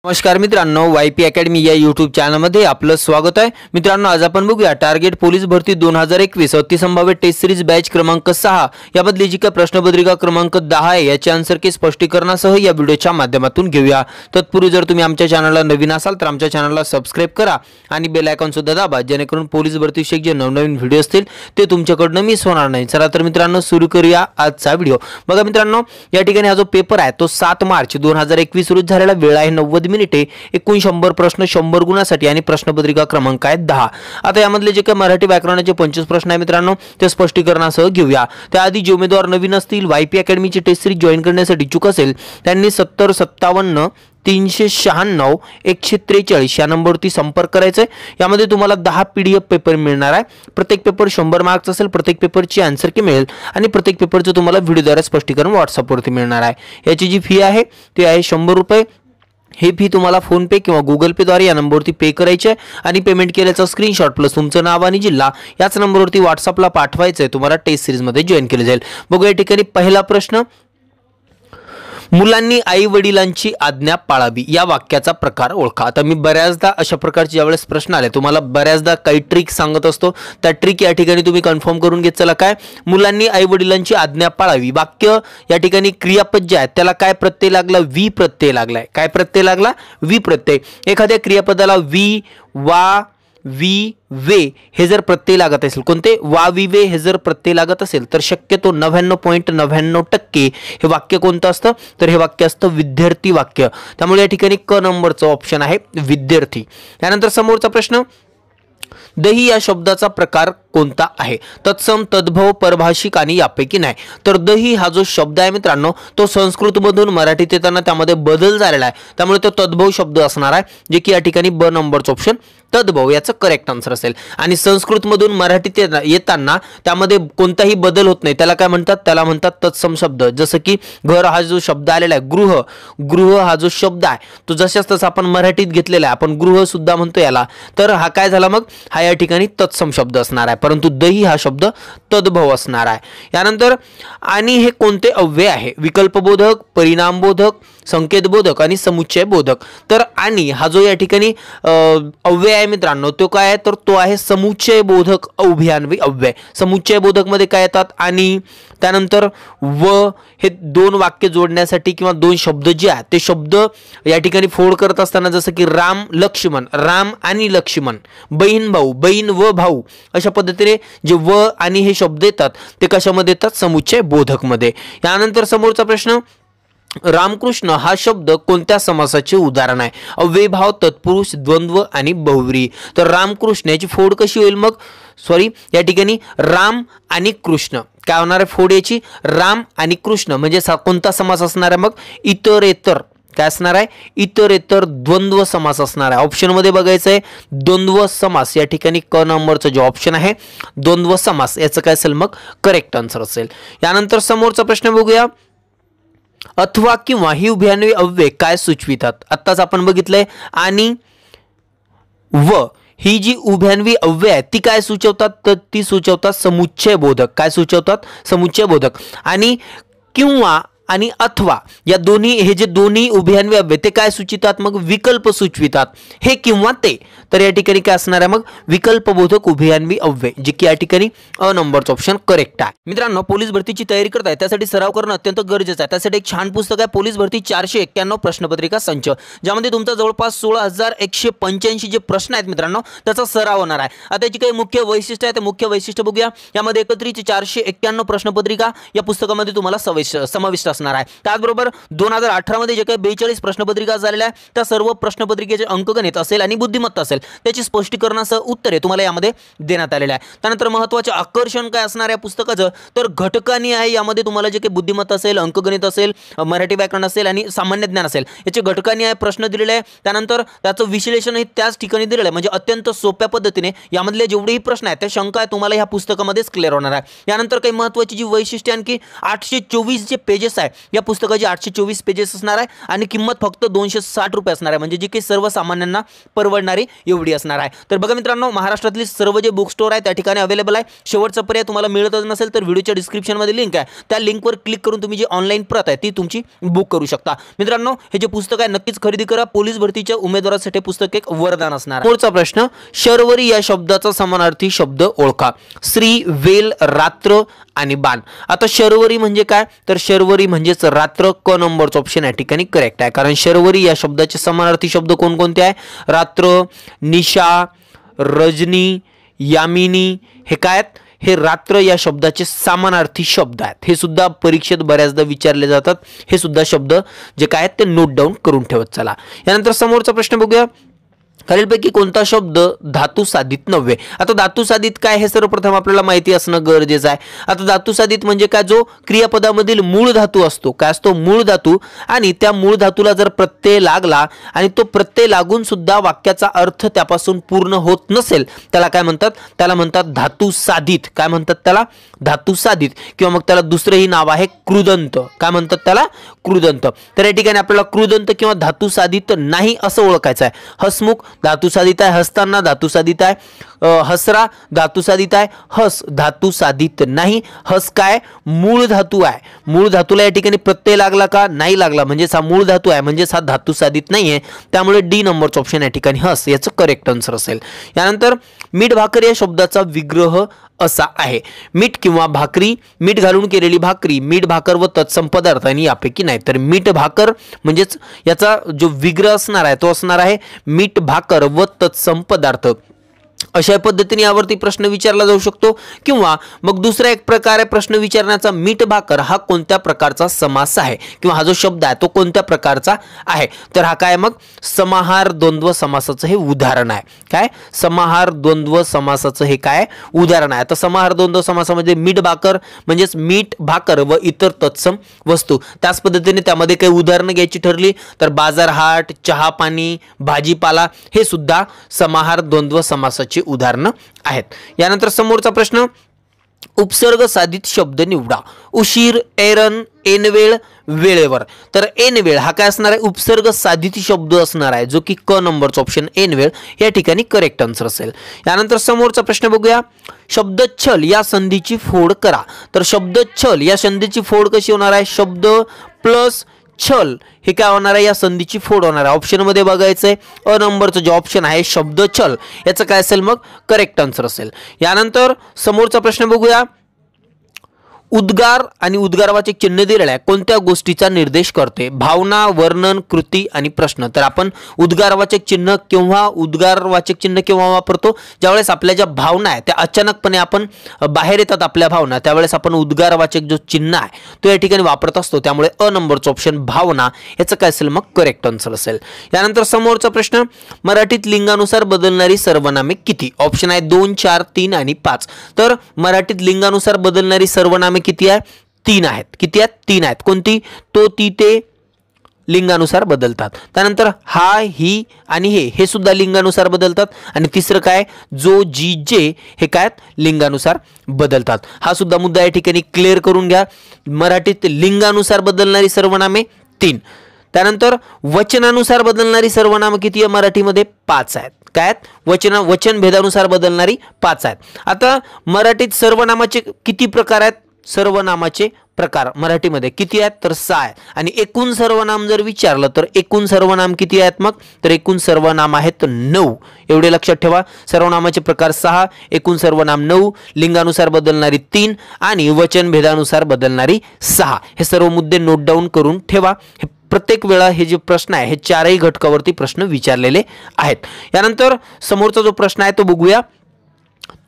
नमस्कार मित्रांनो, YP academy या यूट्यूब चॅनलमध्ये आपलं स्वागत आहे। मित्रांनो, आज आपण बघूया टार्गेट पोलीस भरती 2021 अतिसंभाव्य टेस्ट सिरीज बॅच क्रमांक 6 यामधली जी का प्रश्नपत्रिका क्रमांक 10 आहे याचे आन्सर की स्पष्टीकरणासह या व्हिडिओच्या माध्यमातून घेऊया। तत्पूर्वी जर तुम्ही आमच्या चॅनलला नवीन असाल तर आमच्या चॅनलला सबस्क्राइब करा आणि बेल आयकॉन सुद्धा दाबा, जेणेकरून पोलीस भरतीविषयी जे नवनवीन व्हिडिओ असतील ते तुमच्याकडून मिस होणार नाही। चला तर मित्रांनो, सुरू करूया आजचा व्हिडिओ। बघा मित्रांनो, या ठिकाणी हा जो पेपर आहे तो 7 मार्च 2021 रोजी झालेला, वेळ आहे 90 मिनिटे, एकूण 100 प्रश्न 100 गुणासाठी आणि प्रश्नपत्रिका क्रमांक आहे 10। आता यामधले जे काही मराठी व्याकरणाचे 25 प्रश्न आहे मित्रांनो ते स्पष्टीकरणासह घेऊया। त्याआधी जे उमेदवार नवीन असतील, YP अकॅडमीची टेस्ट सिरीज जॉइन करण्यासाठी इच्छुक असेल त्यांनी 70 57 396 143 या नंबरवरती संपर्क करायचा आहे। यामध्ये तुम्हाला 10 PDF पेपर मिळणार आहे। प्रत्येक पेपर 100 मार्क्स असेल, प्रत्येक पेपरची आन्सर की मिळेल आणि प्रत्येक पेपरचं तुम्हाला व्हिडिओद्वारे स्पष्टीकरण WhatsApp वरती मिळणार आहे। याची जी फी आहे ती आहे 100 रुपये। हे फी तुम्हाला फोन पे किंवा गूगल पे द्वारे या नंबरवरती पे करायचे आहे आणि पेमेंट केल्याचा स्क्रीनशॉट प्लस तुमचं नाव आणि जिल्हा याच नंबरवरती WhatsAppला पाठवायचं आहे। तुम्हाला टेस्ट सिरीज मध्ये जॉइन केले जाईल। बघूया या ठिकाणी पहिला प्रश्न, मुलांनी आई वडिलांची आज्ञा पाळावी या वाक्याचा प्रकार ओळखा। आता मी बऱ्याचदा अशा प्रकारचे ज्यावेळेस प्रश्न आले तुम्हाला बऱ्याचदा काही ट्रिक सांगत असतो, त्या ट्रिक या ठिकाणी तुम्ही कन्फर्म करून घेत चला। काय, मुलांनी आई वडिलांची आज्ञा पाळावी, वाक्य या ठिकाणी क्रियापद जे आहे त्याला काय प्रत्यय लागला, वी प्रत्यय लागलाय। काय प्रत्यय लागला, वी प्रत्यय। एखाद्या क्रियापदाला वी, वा, वी, वे हे जर प्रत्यय लागत असेल, कोणते, वा, वी, वे हे जर प्रत्यय लागत असेल तर शक्यतो 99.99% हे वाक्य कोणतं असतं, तर हे वाक्य असतं विद्यार्थी वाक्य। त्यामुळे या ठिकाणी क नंबरचा ऑप्शन आहे विद्यार्थी। त्यानंतर समोरचा प्रश्न, दही या शब्दाचा प्रकार कोणता आहे, तत्सम, तद्भव, परभाषिक आणि यापैकी नाही। तर दही हा जो शब्द आहे मित्रांनो तो संस्कृत मधून मराठीत येताना त्यामध्ये बदल झालेला आहे, त्यामुळे तो तद्भव शब्द असणार आहे, जे की या ठिकाणी ब नंबरचं ऑप्शन तद्भव याचं करेक्ट आन्सर असेल। आणि संस्कृत मधून मराठीत येताना त्यामध्ये कोणताही बदल होत नाही, त्याला काय म्हणतात, त्याला म्हणतात तत्सम शब्द। जसं की घर हा जो शब्द आलेला आहे, गृह, गृह हा जो शब्द आहे तो जशाच तसा आपण मराठीत घेतलेला आहे, आपण गृह सुद्धा म्हणतो याला, तर हा काय झाला मग, हा या ठिकाणी तत्सम शब्द असणार आहे, परंतु दही हा शब्द तद्भव असणार आहे। यानंतर आणि हे कोणते अव्यय आहे, विकल्पबोधक, परिणामबोधक, संकेतबोधक आणि समुच्चयबोधक। तर आणि हा जो या ठिकाणी अव्यय आहे मित्रांनो तो काय आहे, तर तो आहे समुच्चयबोधक अभियान्वी अव्यय। समुच्चयबोधक मध्ये काय येतात, आणि त्यानंतर व हे दोन वाक्य जोडण्यासाठी किंवा दोन शब्द जे आहेत ते शब्द या ठिकाणी फोड करत असताना, जसं की राम लक्ष्मण, राम आणि लक्ष्मण, बहीण भाऊ, बहीण व भाऊ, अशा पद्धतीने जे व आणि हे शब्द येतात ते कशामध्ये येतात, समुच्चयबोधक मध्ये। यानंतर समोरचा प्रश्न, रामकृष्ण हा शब्द कोणत्या समासाचे उदाहरण आहे, अव्ययभाव, तत्पुरुष, द्वंद्व आणि बहुव्रीही। तर रामकृष्ण याची फोड कशी होईल मग, सॉरी या ठिकाणी राम आणि कृष्ण काय होणार आहे, फोड याची राम आणि कृष्ण म्हणजे कोणता समास असणार आहे मग, इतरेतर काय असणार आहे, इतरेतर द्वंद्व समास असणार आहे। ऑप्शन मध्ये बघायचं आहे द्वंद्व समास, या ठिकाणी क नंबरचा जो ऑप्शन आहे द्वंद्व समास याचं काय असेल मग करेक्ट आन्सर असेल। यानंतर समोरचा प्रश्न बघूया, अथवा किंवा ही उभयान्वयी अव्यय काय सुचवितात। आत्ताच आपण बघितलंय आणि व ही जी उभयान्वयी अव्यय आहे ती काय सुचवतात, तर ती सुचवतात समुच्चयबोधक। काय सुचवतात, समुच्चयबोधक। आणि किंवा आणि अथवा या दोन्ही, हे जे दोन्ही उभयान्वयी अव्यय ते काय सुचवितात मग, विकल्प सुचवितात, हे किंवा ते। तर या ठिकाणी काय असणार आहे मग, विकल्पबोधक उभयान्वयी अव्यय, जे की या ठिकाणी अ नंबरचं ऑप्शन करेक्ट आहे। मित्रांनो, पोलीस भरतीची तयारी करताय त्यासाठी सराव करणं अत्यंत गरजेचं आहे। त्यासाठी एक छान पुस्तक आहे, पोलीस भरती 491 प्रश्नपत्रिका संच, ज्यामध्ये तुमचा जवळपास 16,185 जे प्रश्न आहेत मित्रांनो त्याचा सराव होणार आहे। आता याची काही मुख्य वैशिष्ट्य आहे, ते मुख्य वैशिष्ट्य बघूया। यामध्ये एकत्रित 491 प्रश्नपत्रिका या पुस्तकामध्ये तुम्हाला समाविष्ट असणार आहे। त्याचबरोबर 2018 मध्ये जे काही 42 प्रश्नपत्रिका झालेल्या आहेत त्या सर्व प्रश्नपत्रिकेचे अंकगणित असेल आणि बुद्धिमत्ता असेल त्याची स्पष्टीकरणासह उत्तरे तुम्हाला यामध्ये देण्यात आलेले आहे। त्यानंतर महत्त्वाचे आकर्षण काय असणार आहे पुस्तकाचं, तर घटकांनी आहे, यामध्ये तुम्हाला जे काही बुद्धिमत्ता असेल, अंकगणित असेल, मराठी व्याकरण असेल आणि सामान्य ज्ञान असेल याचे घटकांनी आहे प्रश्न दिलेले आहे। त्यानंतर त्याचं विश्लेषण हे त्याच ठिकाणी दिलेलं आहे, म्हणजे अत्यंत सोप्या पद्धतीने यामधले जेवढेही प्रश्न आहेत त्या शंका आहे तुम्हाला ह्या पुस्तकामध्येच क्लिअर होणार आहे। यानंतर काही महत्त्वाची जी वैशिष्ट्ये आणखी 824 जे पेजेस आहेत आहे या पुस्तकाची 824 पेजेस असणार आहे आणि किंमत फक्त 260 रुपये असणार आहे, म्हणजे जी काही सर्वसामान्यांना परवडणारी एवढी असणार आहे. तर बघा मित्रांनो, महाराष्ट्रातली सर्व जे बुक स्टोअर आहे त्या ठिकाणी अवेलेबल आहे. शेवटचा पर्याय तुम्हाला मिळतच नसेल तर व्हिडिओच्या डिस्क्रिप्शनमध्ये लिंक आहे, त्या लिंकवर क्लिक करून तुम्ही जी ऑनलाईन प्रत आहे ती तुमची बुक करू शकता. मित्रांनो, हे जे पुस्तक आहे नक्कीच खरेदी करा. पोलीस भरतीच्या उमेदवारासाठी पुस्तक एक वरदान असणार आहे. पुढचा प्रश्न, शर्वरी या शब्दाचा समानार्थी शब्द ओळखा. श्री, वेल, रात्र आणि बाण. आता शर्वरी म्हणजे काय, तर शर्वरी म्हणजेच रात्र. क नंबरचा ऑप्शन या ठिकाणी करेक्ट आहे, कारण शर्वरी या शब्दाचे समानार्थी शब्द कोणकोणते आहे, रात्र, निशा, रजनी, यामिनी. हे काय आहेत, हे रात्र या शब्दाचे समानार्थी शब्द आहेत. हे सुद्धा परीक्षेत बऱ्याचदा विचारले जातात. हे सुद्धा शब्द जे काय आहेत ते नोट डाऊन करून ठेवत चला. यानंतर समोरचा प्रश्न बघूया, खालीलपैकी कोणता शब्द धातू साधित नव्हे. आता धातू साधित काय हे सर्वप्रथम आपल्याला माहिती असणं गरजेचं आहे. आता धातू साधित म्हणजे काय, जो क्रियापदामधील मूळ धातू असतो, काय असतो, मूळ धातू, आणि त्या मूळ धातूला जर प्रत्यय लागला आणि तो प्रत्यय लागून सुद्धा वाक्याचा अर्थ त्यापासून पूर्ण होत नसेल त्याला काय म्हणतात, त्याला म्हणतात धातू साधित. काय म्हणतात त्याला, धातू साधित. किंवा मग त्याला दुसरंही नाव आहे कृदंत. काय म्हणतात त्याला, कृदंत. तर या ठिकाणी आपल्याला कृदंत किंवा धातू साधित नाही असं ओळखायचं आहे. हसमुख धातू साधित आहे, हसताना धातू साधित आहे, हसरा धातू साधित आहे, हस धातू साधित नाही. हस काय, मूळ धातू आहे. मूळ धातूला या ठिकाणी प्रत्यय लागला का, नाही लागला, म्हणजे हा मूळ धातू आहे, म्हणजे हा धातू साधित नाही आहे. त्यामुळे डी नंबरचं ऑप्शन या ठिकाणी हस याचं करेक्ट आन्सर असेल. यानंतर मीठ भाकर या शब्दाचा विग्रह असा आहे. मीठ किंवा भाकरी, मीठ घालून केलेली भाकरी, मीठ भाकर व तत्सम पदार्थ आणि यापैकी नाही. तर मीठ भाकर म्हणजेच याचा जो विग्रह असणार आहे तो असणार आहे मीठ भाकर व तत्सम पदार्थ. अशा पद्धतीने यावरती प्रश्न विचारला जाऊ शकतो. किंवा मग दुसरा एक प्रकार आहे प्रश्न विचारण्याचा, मीठ भाकर हा कोणत्या प्रकारचा समास आहे, किंवा हा जो शब्द आहे तो कोणत्या प्रकारचा आहे. तर हा काय, मग समाहार द्वंद्व समासाचं हे उदाहरण आहे. काय, समाहार द्वंद्व समासाचं हे काय उदाहरण आहे. तर समाहार द्वंद्व समासामध्ये मीठ भाकर म्हणजेच मीठ भाकर व इतर तत्सम वस्तू. त्याच पद्धतीने त्यामध्ये काही उदाहरणं घ्यायची ठरली तर बाजार, हाट, चहा पाणी, भाजीपाला हे सुद्धा समाहार द्वंद्व समासाचे उदाहरणं आहेत. यानंतर समोरचा प्रश्न, उपसर्ग साधित शब्द निवडा. उशीर, ऐरण, ऐनवेळ, वेळेवर. तर ऐनवेळ हा काय असणार आहे, उपसर्ग साधित शब्द असणार आहे, जो की क नंबरचा ऑप्शन ऐनवेळ या ठिकाणी करेक्ट आन्सर असेल. यानंतर समोरचा प्रश्न बघूया, शब्द छल या संधीची फोड करा. तर शब्द छल या संधीची फोड कशी होणार आहे, शब्द प्लस छल हे काय होणार आहे, या संधीची फोड होणार आहे. ऑप्शन मध्ये बघायचंय अ नंबरचं जे ऑप्शन आहे शब्द छल याचं काय असेल, मग करेक्ट आन्सर असेल. यानंतर समोरचा प्रश्न बघूया, उद्गार आणि उद्गारवाचक चिन्ह दिलेलं आहे कोणत्या गोष्टीचा निर्देश करते, भावना, वर्णन, कृती आणि प्रश्न. तर आपण उद्गारवाचक चिन्ह किंवा उद्गारवाचक चिन्ह केव्हा वापरतो, ज्यावेळेस आपल्या ज्या भावना आहे त्या अचानकपणे आपण बाहेर येतात आपल्या भावना, त्यावेळेस आपण उद्गारवाचक जो चिन्ह आहे तो या ठिकाणी वापरत असतो. त्यामुळे अ नंबरचं ऑप्शन भावना याचं काय असेल, मग करेक्ट आन्सर असेल. यानंतर समोरचा प्रश्न, मराठीत लिंगानुसार बदलणारी सर्वनामे किती. ऑप्शन आहे 2, 4, 3 आणि 5. तर मराठीत लिंगानुसार बदलणारी सर्वनामे किती आहे, 3 आहेत. किती आहेत, 3 आहेत. कोणती, तो, ती, ते लिंगानुसार बदलतात. त्यानंतर हा, ही आणि हे सुद्धा लिंगानुसार बदलतात. आणि तिसरं काय, जो, जी, जे हे काय लिंगानुसार बदलतात. हा सुद्धा मुद्दा या ठिकाणी क्लिअर करून घ्या. मराठीत लिंगानुसार बदलणारी सर्वनामे 3. त्यानंतर वचनानुसार बदलणारी सर्वनामे किती आहे मराठीमध्ये, 5 आहेत. काय वचन भेदानुसार बदलणारी 5 आहेत. आता मराठीत सर्वनामाचे किती प्रकार आहेत, सर्वनामाचे प्रकार मराठीमध्ये किती आहेत, तर 6 आहेत. आणि एकूण सर्वनाम जर विचारलं तर एकूण सर्वनाम किती आहेत, मग तर एकूण सर्वनाम आहेत 9. एवढे लक्षात ठेवा. सर्वनामाचे प्रकार 6, एकूण सर्वनाम 9, लिंगानुसार बदलणारी 3 आणि वचन भेदानुसार बदलणारी 6. हे सर्व मुद्दे नोट डाऊन करून ठेवा. हे प्रत्येक वेळा हे जे प्रश्न आहे हे 4ही घटकावरती प्रश्न विचारलेले आहेत. यानंतर समोरचा जो प्रश्न आहे तो बघूया,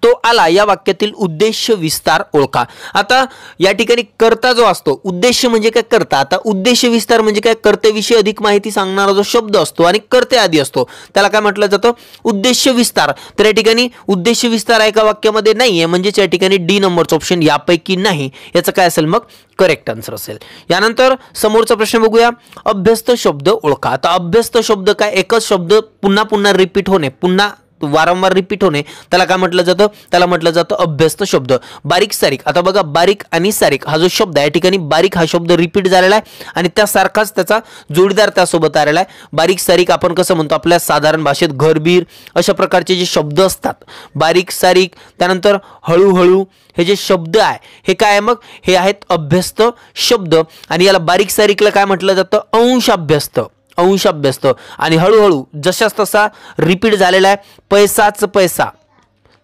तो आला या वाक्यातील उद्देश विस्तार ओळखा. आता या ठिकाणी कर्ता जो असतो, उद्देश म्हणजे काय कर्ता. आता उद्देश विस्तार म्हणजे काय, कर्त्याविषयी अधिक माहिती सांगणारा जो शब्द असतो आणि कर्ते आधी असतो त्याला काय म्हटलं जातं, उद्देश विस्तार. तर या ठिकाणी उद्देश विस्तार एका वाक्यामध्ये नाहीये, म्हणजेच या ठिकाणी डी नंबरचं ऑप्शन यापैकी नाही याचं काय असेल, मग करेक्ट आन्सर असेल. यानंतर समोरचा प्रश्न बघूया, अभ्यस्त शब्द ओळखा. आता अभ्यस्त शब्द काय, एकच शब्द पुन्हा पुन्हा रिपीट होणे, पुन्हा वारंवार रिपीट होणे त्याला काय म्हटलं जातं, त्याला म्हटलं जातं अभ्यस्त शब्द. बारीक सारीक, आता बघा बारीक आणि सारीक हा जो शब्द आहे या ठिकाणी बारीक हा शब्द रिपीट झालेला आहे आणि त्यासारखाच त्याचा जोडीदार त्यासोबत आलेला आहे. बारीक सारीक आपण कसं म्हणतो आपल्या साधारण भाषेत घरबीर अशा प्रकारचे जे शब्द असतात, बारीक सारीक, त्यानंतर हळूहळू, हे जे शब्द आहे हे काय आहे, मग हे आहेत अभ्यस्त शब्द. आणि याला बारीक सारीकला काय म्हटलं जातं, अंशाभ्यस्त. अंशाभ्यस्त. आणि हळूहळू जशास तसा रिपीट झालेला आहे, पैसाच पैसा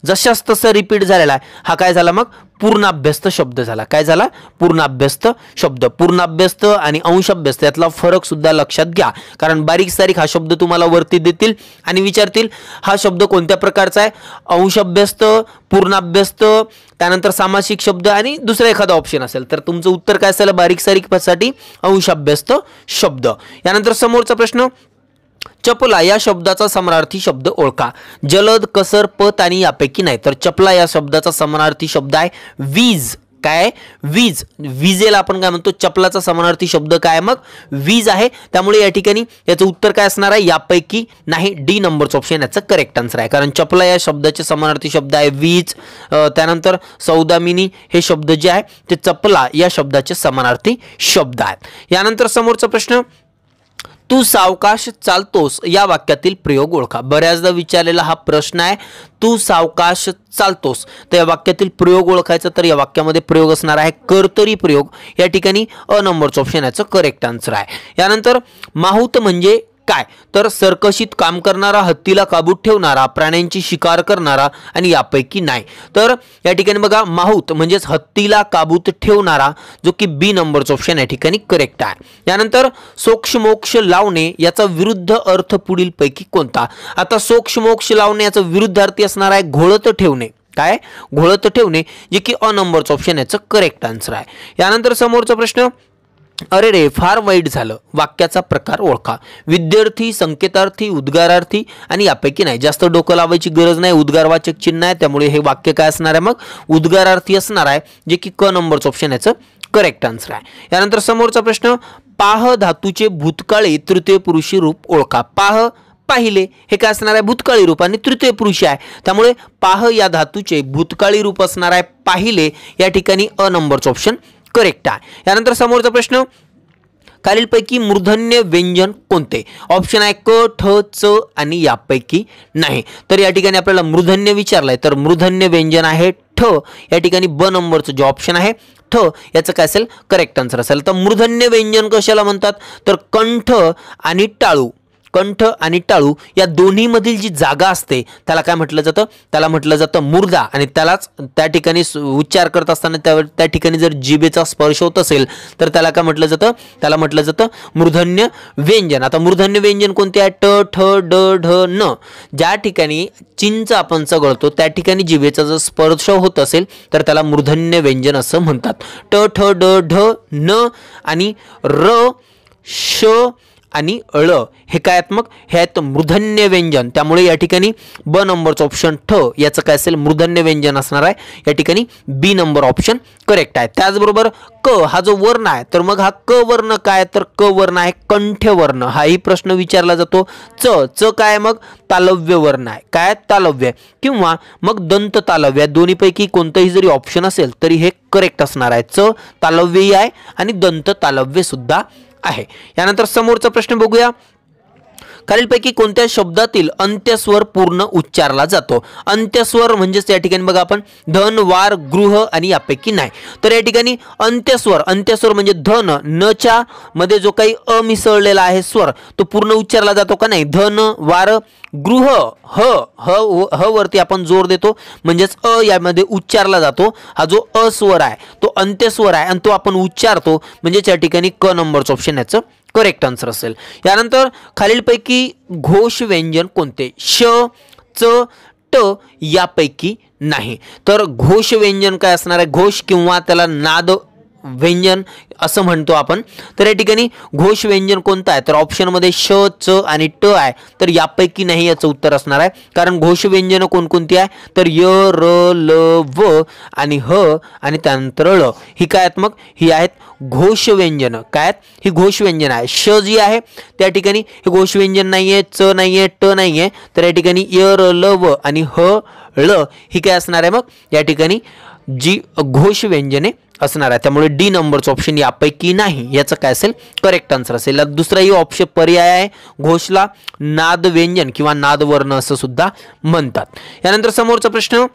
जशास तसं रिपीट झालेला आहे, हा काय झाला मग पूर्णाभ्यस्त शब्द झाला. काय झाला, पूर्णाभ्यस्त शब्द. पूर्णाभ्यस्त आणि अंशाभ्यस्त यातला फरक सुद्धा लक्षात घ्या, कारण बारीक सारीक हा शब्द तुम्हाला वरती देतील आणि विचारतील हा शब्द कोणत्या प्रकारचा आहे, अंशाभ्यस्त, पूर्णाभ्यस्त, त्यानंतर सामासिक शब्द आणि दुसरा एखादा ऑप्शन असेल, तर तुमचं उत्तर काय असेल, बारीक सारीक साठी अंशाभ्यस्त शब्द. यानंतर समोरचा प्रश्न, चपला या शब्दाचा समानार्थी शब्द ओळखा. जलद, कसर, पत आणि यापैकी नाही. तर चपला या शब्दाचा समानार्थी शब्द आहे वीज. काय, वीज. विजेला आपण काय म्हणतो, चपलाचा समानार्थी शब्द काय, मग वीज आहे. त्यामुळे या ठिकाणी याचं उत्तर काय असणार आहे, यापैकी नाही. डी नंबरचं ऑप्शन याचं करेक्ट आन्सर आहे, कारण चपला या शब्दाचे समानार्थी शब्द आहे वीज. त्यानंतर सौदामिनी हे शब्द जे आहे ते चपला या शब्दाचे समानार्थी शब्द आहेत. यानंतर समोरचा प्रश्न, तू सावकाश चालतोस या वाक्यातील प्रयोग ओळखा. बऱ्याचदा विचारलेला हा प्रश्न आहे, तू सावकाश चालतोस. तर या वाक्यातील प्रयोग ओळखायचा, तर या वाक्यामध्ये प्रयोग असणार आहे कर्तरी प्रयोग. या ठिकाणी अ नंबरचं ऑप्शन याचं करेक्ट आन्सर आहे. यानंतर माहूत म्हणजे काय, तर सरकशीत काम करणारा, हत्तीला काबूत ठेवणारा, प्राण्यांची शिकार करणारा आणि यापैकी नाही. तर या ठिकाणी बघा माहूत म्हणजेच हत्तीला काबूत ठेवणारा, जो की बी नंबरचं ऑप्शन या ठिकाणी करेक्ट आहे. यानंतर सोक्षमोक्ष लावणे याचा विरुद्ध अर्थ पुढील पैकी कोणता. आता सोक्षमोक्ष लावणे याचा विरुद्धार्थी असणार आहे घोळत ठेवणे. काय, घोळत ठेवणे, जे की अ नंबरचं ऑप्शन याचं करेक्ट आन्सर आहे. यानंतर समोरचा प्रश्न, अरे रे फार वाईट झालं वाक्याचा प्रकार ओळखा. विद्यार्थी, संकेतार्थी, उद्गारार्थी आणि यापैकी नाही. जास्त डोकं लावायची गरज नाही, उद्गारवाचक चिन्ह आहे, त्यामुळे हे वाक्य काय असणार आहे, मग उद्गारार्थी असणार आहे, जे की क नंबरचं ऑप्शन याचं करेक्ट आन्सर आहे. यानंतर समोरचा प्रश्न, पाह धातूचे भूतकाळी तृतीय पुरुषी रूप ओळखा. पाह, पाहिले, हे काय असणार आहे, भूतकाळी रूप आणि तृतीय पुरुषी आहे, त्यामुळे पाह या धातूचे भूतकाळी रूप असणार आहे पाहिले. या ठिकाणी अ नंबरचं ऑप्शन करेक्ट आहे. यानंतर समोरचा प्रश्न, खालीलपैकी मूर्धन्य व्यंजन कोणते. ऑप्शन आहे क, ठ, च आणि यापैकी नाही. तर या ठिकाणी आपल्याला मूर्धन्य विचारलंय, तर मूर्धन्य व्यंजन आहे ठ. या ठिकाणी ब नंबरचं जे ऑप्शन आहे ठ याचं काय असेल, करेक्ट आन्सर असेल. तर मूर्धन्य व्यंजन कशाला म्हणतात, तर कंठ आणि टाळू, कंठ आणि टाळू या दोन्ही मधील जी जागा असते त्याला काय म्हटलं जातं, त्याला म्हटलं जातं मूर्धा. आणि त्यालाच त्या ठिकाणी उच्चार करत असताना त्या ठिकाणी जर जिभेचा स्पर्श होत असेल तर त्याला काय म्हटलं जातं, त्याला म्हटलं जातं मूर्धन्य व्यंजन. आता मूर्धन्य व्यंजन कोणते आहे, ट, ठ, ड, ढ, न. ज्या ठिकाणी चिंच आपण चघळतो त्या ठिकाणी जिभेचा जर स्पर्श होत असेल तर त्याला मूर्धन्य व्यंजन असं म्हणतात. ट, ठ, ड, ढ, न आणि र, श आणि ळ हे काय आहेत, मग हे आहेत मूर्धन्य व्यंजन. त्यामुळे या ठिकाणी ब नंबरचं ऑप्शन ठ याचं काय असेल, मूर्धन्य व्यंजन असणार आहे. या ठिकाणी बी नंबर ऑप्शन करेक्ट आहे. त्याचबरोबर क हा जो वर्ण आहे, तर मग हा क वर्ण काय, तर क वर्ण आहे कंठ्य वर्ण. हाही प्रश्न विचारला जातो. च, च काय, मग तालव्य वर्ण आहे. काय, तालव्य किंवा मग दंत तालव्य, या दोन्हीपैकी कोणतंही जरी ऑप्शन असेल तरी हे करेक्ट असणार आहे. च तालव्यही आहे आणि दंत तालव्य सुद्धा आहे. यानंतर समोरचा प्रश्न बघूया, खालीलपैकी कोणत्या शब्दातील अंत्यस्वर पूर्ण उच्चारला जातो. अंत्यस्वर म्हणजेच या ठिकाणी बघा आपण धन, वार, गृह आणि यापैकी नाही. तर या ठिकाणी अंत्यस्वर, अंत्यस्वर म्हणजे धन, न च्या मध्ये जो काही अ मिसळलेला आहे स्वर तो पूर्ण उच्चारला जातो का नाही. धन, वार, गृह, ह ह वरती आपण जोर देतो म्हणजेच अ यामध्ये उच्चारला जातो. हा जो अ स्वर आहे तो अंत्यस्वर आहे आणि तो आपण उच्चारतो, म्हणजेच या ठिकाणी क नंबरचं ऑप्शन याचं करेक्ट आन्सर असेल. यानंतर खालीलपैकी घोष व्यंजन कोणते. श, च, ट यापैकी नाही. तर घोष व्यंजन काय असणार आहे, घोष किंवा त्याला नाद व्यंजन असं म्हणतो आपण. तर या ठिकाणी घोष व्यंजन कोणतं आहे, तर ऑप्शनमध्ये श, च आणि ट आहे. तर यापैकी नाही याचं उत्तर असणार आहे, कारण घोष व्यंजन कोणकोणती आहे, तर य, र, ल, व आणि ह आणि त्यानंतर ळ ही काय आहेत, मग ही आहेत घोष व्यंजन. काय आहेत, ही घोष व्यंजन आहे. श जी आहे त्या ठिकाणी हे घोष व्यंजन नाहीये, च नाहीये, ट नाहीये. तर या ठिकाणी य, र, ल, व आणि ह, ळ ही काय असणार आहे, मग या ठिकाणी जी घोष व्यंजने असणार आहे. त्यामुळे डी नंबरचं ऑप्शन यापैकी नाही, याचं काय असेल करेक्ट आन्सर असेल. दुसराही ऑप्शन पर्याय आहे, घोषला नाद व्यंजन किंवा नादवर्ण असं सुद्धा म्हणतात. यानंतर समोरचा प्रश्न,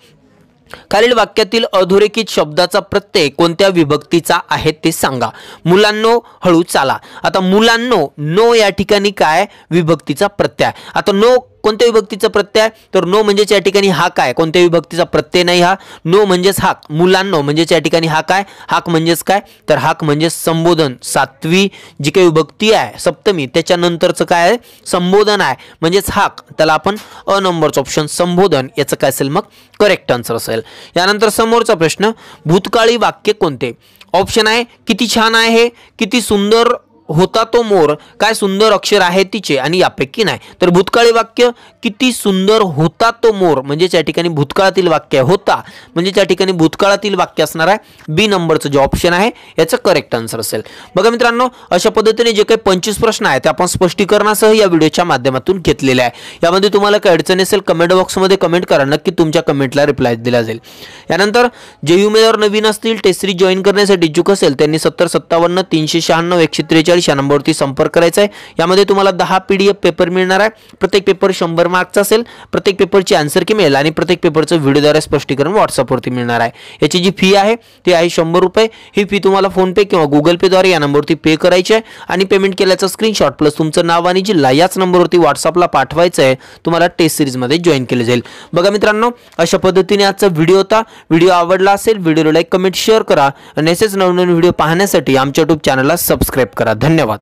खालील वाक्यातील अधोरेखित शब्दाचा प्रत्यय कोणत्या विभक्तीचा आहे ते सांगा. मुलांनो हळू चाला. आता मुलांनो नो या ठिकाणी काय विभक्तीचा प्रत्यय. आता नो कोणत्या विभक्तीचा प्रत्यय, तर नो म्हणजेच या ठिकाणी हाक आहे. कोणत्या विभक्तीचा प्रत्यय नाही हा, नो म्हणजेच हाक. मुलांनो म्हणजेच या ठिकाणी हाक आहे. हाक म्हणजेच काय, तर हाक म्हणजे संबोधन. सातवी जी काही विभक्ती आहे सप्तमी त्याच्यानंतरचं काय आहे, संबोधन आहे म्हणजेच हाक. त्याला आपण अ नंबरचं ऑप्शन संबोधन याचं काय असेल मग करेक्ट आन्सर असेल. यानंतर समोरचा प्रश्न, भूतकाळी वाक्य कोणते. ऑप्शन आहे किती छान आहे, किती सुंदर होता तो मोर, काय सुंदर अक्षर आहे तिचे आणि यापैकी नाही. तर भूतकाळी वाक्य किती सुंदर होता तो मोर म्हणजेच या ठिकाणी भूतकाळातील वाक्य होता म्हणजे त्या ठिकाणी भूतकाळातील वाक्य असणार आहे. बी नंबरचं जे ऑप्शन आहे याचं करेक्ट आन्सर असेल. बघा मित्रांनो, अशा पद्धतीने जे काही 25 प्रश्न आहेत ते आपण स्पष्टीकरणासह या व्हिडिओच्या माध्यमातून घेतलेले आहे. यामध्ये तुम्हाला काही अडचण असेल कमेंट बॉक्समध्ये कमेंट करा, नक्की तुमच्या कमेंटला रिप्लाय दिला जाईल. यानंतर जे उमेदवार नवीन असतील टेस्ट सिरीज जॉईन करण्यासाठी इच्छुक असेल त्यांनी 7057 396 143 या नंबरवरती संपर्क करायचा आहे. यामध्ये तुम्हाला 10 PDF पेपर मिळणार आहे. प्रत्येक पेपर 100 मार्कचा असेल. प्रत्येक पेपरची आन्सर की मिळेल आणि प्रत्येक पेपरचं व्हिडिओद्वारे स्पष्टीकरण व्हॉट्सअपवरती मिळणार आहे. याची जी फी आहे ती आहे 100 रुपये. ही फी तुम्हाला फोनपे किंवा गुगल पे द्वारे या नंबरवरती पे करायची आहे आणि पेमेंट केल्याचा स्क्रीनशॉट प्लस तुमचं नाव आणि जिल्हा याच नंबरवरती व्हॉट्सअपला पाठवायचं आहे. तुम्हाला टेस्ट सिरीजमध्ये जॉईन केले जाईल. बघा मित्रांनो, अशा पद्धतीने आजचा व्हिडिओ होता. व्हिडिओ आवडला असेल व्हिडिओला लाईक कमेंट शेअर करा आणि असेच नवनवीन व्हिडिओ पाहण्यासाठी आमच्या YouTube चॅनलला सबस्क्राईब करा. धन्यवाद.